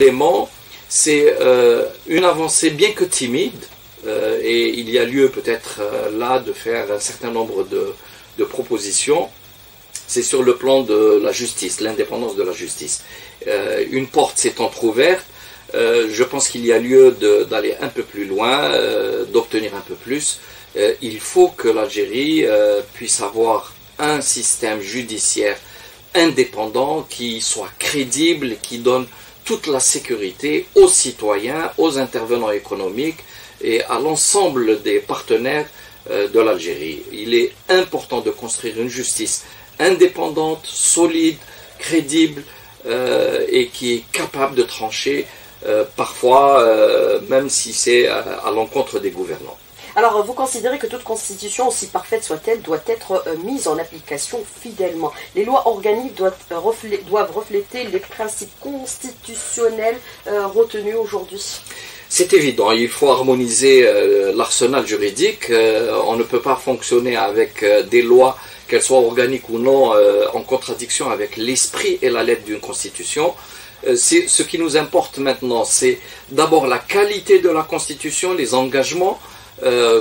L'élément, c'est une avancée bien que timide, et il y a lieu peut-être là de faire un certain nombre de propositions. C'est sur le plan de la justice, l'indépendance de la justice. Une porte s'est entrouverte. Je pense qu'il y a lieu d'aller un peu plus loin, d'obtenir un peu plus. Il faut que l'Algérie puisse avoir un système judiciaire indépendant qui soit crédible, qui donne toute la sécurité aux citoyens, aux intervenants économiques et à l'ensemble des partenaires de l'Algérie. Il est important de construire une justice indépendante, solide, crédible et qui est capable de trancher parfois, même si c'est à l'encontre des gouvernants. Alors, vous considérez que toute constitution, aussi parfaite soit-elle, doit être mise en application fidèlement. Les lois organiques doivent refléter les principes constitutionnels retenus aujourd'hui. C'est évident, il faut harmoniser l'arsenal juridique. On ne peut pas fonctionner avec des lois, qu'elles soient organiques ou non, en contradiction avec l'esprit et la lettre d'une constitution. Ce qui nous importe maintenant, c'est d'abord la qualité de la constitution, les engagements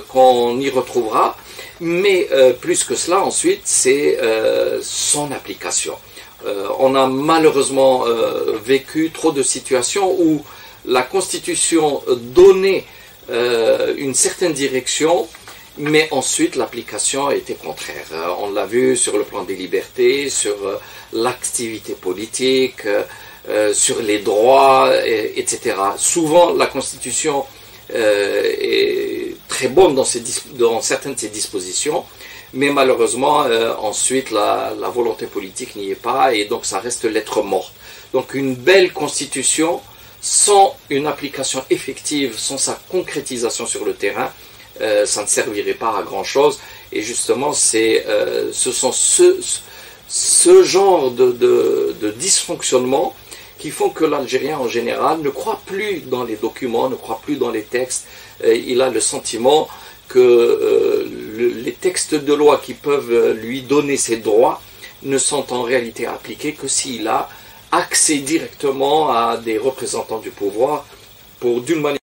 qu'on y retrouvera, mais plus que cela, ensuite, c'est son application. On a malheureusement vécu trop de situations où la Constitution donnait une certaine direction, mais ensuite l'application était contraire. On l'a vu sur le plan des libertés, sur l'activité politique, sur les droits, etc. Souvent, la Constitution est très bonne dans certaines de ses dispositions, mais malheureusement, ensuite, la volonté politique n'y est pas, et donc ça reste lettre morte. Donc une belle Constitution, sans une application effective, sans sa concrétisation sur le terrain, ça ne servirait pas à grand-chose. Et justement, ce sont ce genre de dysfonctionnement qui font que l'Algérien en général ne croit plus dans les documents, ne croit plus dans les textes. Il a le sentiment que les textes de loi qui peuvent lui donner ses droits ne sont en réalité appliqués que s'il a accès directement à des représentants du pouvoir pour d'une manière